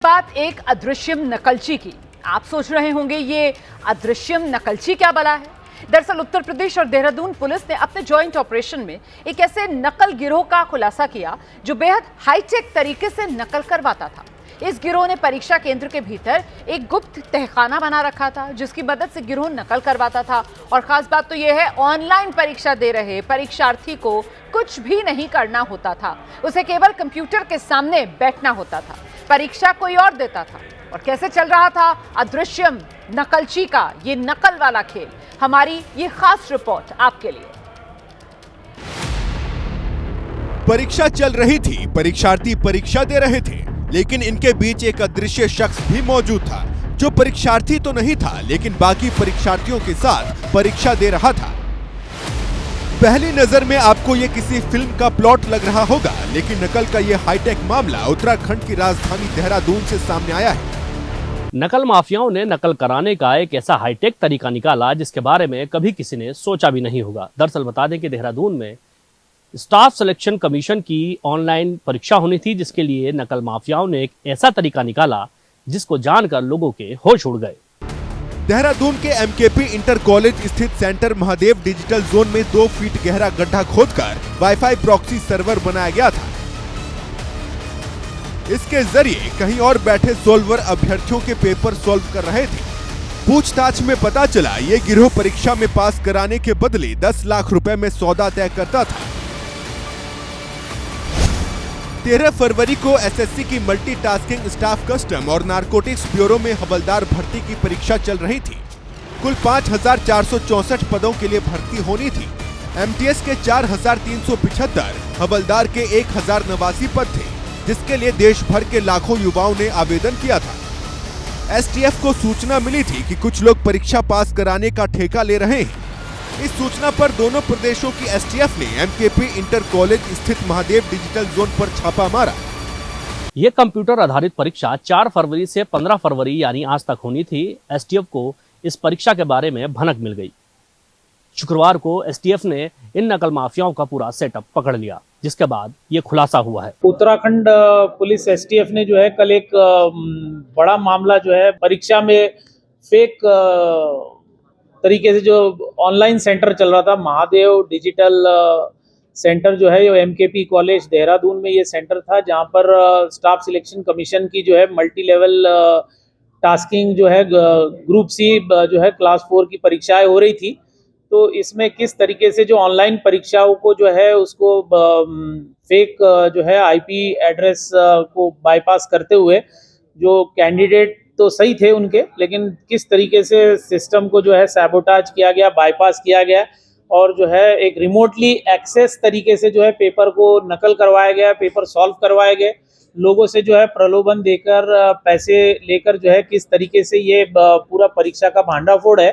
बात एक अदृश्यम नकलची की। आप सोच रहे होंगे ये अदृश्यम नकलची क्या बला है। दरअसल उत्तर प्रदेश और देहरादून पुलिस ने अपने जॉइंट ऑपरेशन में एक ऐसे नकल गिरोह का खुलासा किया जो बेहद हाईटेक तरीके से नकल करवाता था। इस गिरोह ने परीक्षा केंद्र के भीतर एक गुप्त तहखाना बना रखा था जिसकी मदद से गिरोह नकल करवाता था। और खास बात तो यह है, ऑनलाइन परीक्षा दे रहे परीक्षार्थी को कुछ भी नहीं करना होता था, उसे केवल कंप्यूटर के सामने बैठना होता था। परीक्षा कोई और देता था। और कैसे चल रहा था अदृश्यम नकलची का ये नकल वाला खेल, हमारी ये खास रिपोर्ट आपके लिए। परीक्षा चल रही थी, परीक्षार्थी परीक्षा दे रहे थे, लेकिन इनके बीच एक अदृश्य शख्स भी मौजूद था जो परीक्षार्थी तो नहीं था लेकिन बाकी परीक्षार्थियों के साथ परीक्षा दे रहा था। पहली नजर में आपको ये किसी फिल्म का प्लॉट लग रहा होगा, लेकिन नकल का ये हाईटेक मामला उत्तराखंड की राजधानी देहरादून से सामने आया है। नकल माफियाओं ने नकल कराने का एक ऐसा हाईटेक तरीका निकाला जिसके बारे में कभी किसी ने सोचा भी नहीं होगा। दरअसल बता दें कि देहरादून में स्टाफ सिलेक्शन कमीशन की ऑनलाइन परीक्षा होनी थी, जिसके लिए नकल माफियाओं ने एक ऐसा तरीका निकाला जिसको जानकर लोगों के होश उड़ गए। देहरादून के एमकेपी इंटर कॉलेज स्थित सेंटर महादेव डिजिटल जोन में 2 फीट गहरा गड्ढा खोदकर वाईफाई प्रॉक्सी सर्वर बनाया गया था। इसके जरिए कहीं और बैठे सोल्वर अभ्यर्थियों के पेपर सॉल्व कर रहे थे। पूछताछ में पता चला ये गिरोह परीक्षा में पास कराने के बदले 10 लाख रुपए में सौदा तय करता था। 13 फरवरी को एसएससी की मल्टीटास्किंग स्टाफ कस्टम और नारकोटिक्स ब्यूरो में हवलदार भर्ती की परीक्षा चल रही थी। कुल 5464 पदों के लिए भर्ती होनी थी। एमटीएस के 4375, हवलदार के 1089 पद थे, जिसके लिए देश भर के लाखों युवाओं ने आवेदन किया था। एसटीएफ को सूचना मिली थी कि कुछ लोग परीक्षा पास कराने का ठेका ले रहे हैं। इस सूचना पर दोनों प्रदेशों की एसटीएफ ने एमकेपी इंटर कॉलेज स्थित महादेव डिजिटल जोन पर छापा मारा। ये कंप्यूटर आधारित परीक्षा 4 फरवरी से 15 फरवरी यानी आज तक होनी थी। एसटीएफ को इस परीक्षा के बारे में भनक मिल गई। शुक्रवार को एसटीएफ ने इन नकल माफियाओं का पूरा सेटअप पकड़ लिया, जिसके बाद ये खुलासा हुआ है। उत्तराखंड पुलिस एसटीएफ ने जो है कल एक बड़ा मामला जो है परीक्षा में फेक तरीके से जो ऑनलाइन सेंटर चल रहा था, महादेव डिजिटल सेंटर जो है, ये एमकेपी कॉलेज देहरादून में ये सेंटर था, जहां पर स्टाफ सिलेक्शन कमीशन की जो है मल्टी लेवल टास्किंग जो है ग्रुप सी जो है क्लास 4 की परीक्षाएं हो रही थी। तो इसमें किस तरीके से जो ऑनलाइन परीक्षाओं को जो है उसको फेक जो है आईपी एड्रेस को बाईपास करते हुए जो कैंडिडेट तो सही थे उनके, लेकिन किस तरीके से सिस्टम को जो है सैबोटाज किया गया, बाईपास किया गया और जो है एक रिमोटली एक्सेस तरीके से जो है पेपर को नकल करवाया गया, पेपर सॉल्व करवाए गए, लोगों से जो है प्रलोभन देकर पैसे लेकर जो है किस तरीके से ये पूरा परीक्षा का भांडाफोड़ है।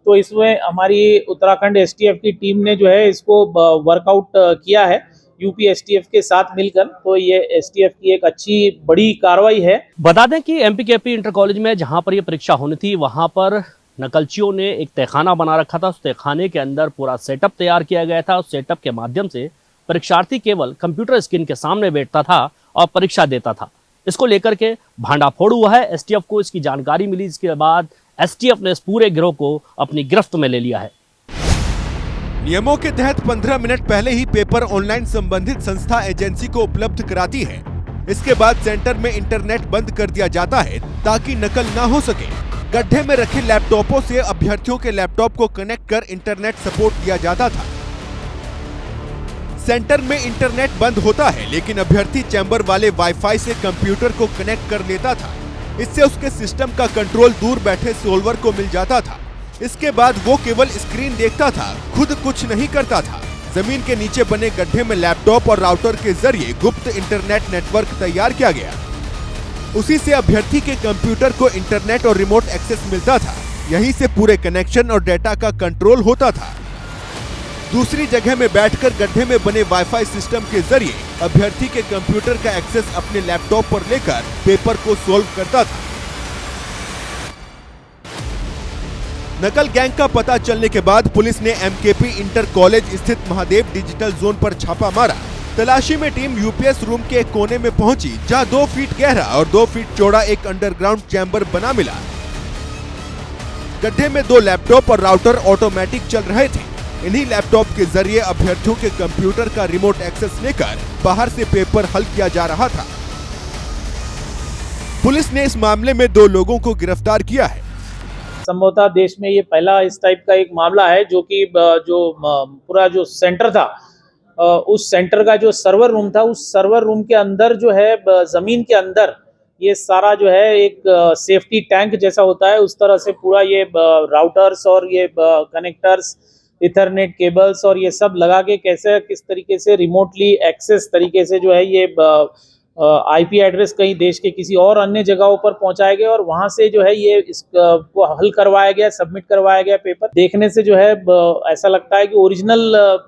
तो इसमें हमारी उत्तराखंड एसटीएफ की टीम ने जो है इसको वर्कआउट किया है यूपी एसटीएफ के साथ मिलकर। तो ये एसटीएफ की एक अच्छी बड़ी कार्रवाई है। बता दें कि एमपीकेपी इंटर कॉलेज में जहां पर यह परीक्षा होनी थी, वहां पर नकलचियों ने एक तहखाना बना रखा था। उस तहखाने के अंदर पूरा सेटअप तैयार किया गया था। उस सेटअप के माध्यम से परीक्षार्थी केवल कंप्यूटर स्क्रीन के सामने बैठता था और परीक्षा देता था। इसको लेकर के भांडाफोड़ हुआ है। एसटीएफ को इसकी जानकारी मिली, जिसके बाद एसटीएफ ने इस पूरे गिरोह को अपनी गिरफ्त में ले लिया है। नियमों के तहत 15 मिनट पहले ही पेपर ऑनलाइन संबंधित संस्था एजेंसी को उपलब्ध कराती है। इसके बाद सेंटर में इंटरनेट बंद कर दिया जाता है ताकि नकल ना हो सके। गड्ढे में रखे लैपटॉपों से अभ्यर्थियों के लैपटॉप को कनेक्ट कर इंटरनेट सपोर्ट दिया जाता था। सेंटर में इंटरनेट बंद होता है, लेकिन अभ्यर्थी चैम्बर वाले वाईफाई से कंप्यूटर को कनेक्ट कर लेता था। इससे उसके सिस्टम का कंट्रोल दूर बैठे सोल्वर को मिल जाता था। इसके बाद वो केवल स्क्रीन देखता था, खुद कुछ नहीं करता था। जमीन के नीचे बने गड्ढे में लैपटॉप और राउटर के जरिए गुप्त इंटरनेट नेटवर्क तैयार किया गया। उसी से अभ्यर्थी के कंप्यूटर को इंटरनेट और रिमोट एक्सेस मिलता था। यहीं से पूरे कनेक्शन और डेटा का कंट्रोल होता था। दूसरी जगह में बैठकर गड्ढे में बने वाईफाई सिस्टम के जरिए अभ्यर्थी के कंप्यूटर का एक्सेस अपने लैपटॉप पर लेकर पेपर को सॉल्व करता था। नकल गैंग का पता चलने के बाद पुलिस ने एमकेपी इंटर कॉलेज स्थित महादेव डिजिटल जोन पर छापा मारा। तलाशी में टीम यूपीएस रूम के एक कोने में पहुंची, जहां 2 फीट गहरा और 2 फीट चौड़ा एक अंडरग्राउंड चैम्बर बना मिला। गड्ढे में 2 लैपटॉप और राउटर ऑटोमेटिक चल रहे थे। इन्हीं लैपटॉप के जरिए अभ्यर्थियों के कंप्यूटर का रिमोट एक्सेस लेकर बाहर से पेपर हल किया जा रहा था। पुलिस ने इस मामले में 2 लोगों को गिरफ्तार किया है। संभवतः देश में ये पहला इस टाइप का एक मामला है जो कि पूरा जो सेंटर था, उस सेंटर का जो सर्वर रूम था, उस सर्वर रूम के अंदर जो है जमीन के अंदर ये सारा जो है एक सेफ्टी टैंक जैसा होता है, उस तरह से पूरा ये राउटर्स और ये कनेक्टर्स, इथरनेट केबल्स और ये सब लगा के किस तरीके से रिमोटली एक्सेस तरीके से जो है ये आईपी एड्रेस कहीं देश के किसी और अन्य जगहों पर पहुंचाए गए और वहां से जो है ये इसको हल करवाया गया, सबमिट करवाया गया पेपर। देखने से जो है ऐसा लगता है कि ओरिजिनल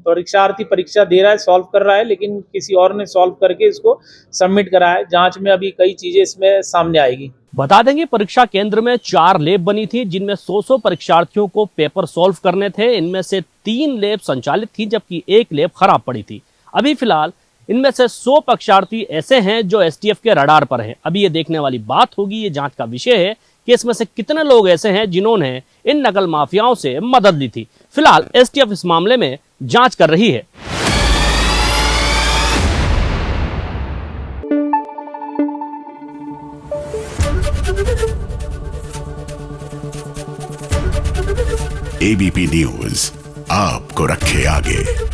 परीक्षार्थी परीक्षा दे रहा है, सॉल्व कर रहा है, लेकिन किसी और ने सॉल्व करके इसको सबमिट करा है। जांच में अभी कई चीजें इसमें सामने आएगी। बता देंगे परीक्षा केंद्र में 4 लैब बनी थी, जिनमें 100 परीक्षार्थियों को पेपर सॉल्व करने थे। इनमें से 3 लैब संचालित थी, जबकि 1 लैब खराब पड़ी थी। अभी फिलहाल इनमें से 100 परीक्षार्थी ऐसे हैं जो एसटीएफ के रडार पर हैं। अभी ये देखने वाली बात होगी, ये जांच का विषय है कि इसमें से कितने लोग ऐसे हैं जिन्होंने इन नकल माफियाओं से मदद ली थी। फिलहाल एसटीएफ इस मामले में जांच कर रही है। एबीपी न्यूज आपको रखे आगे।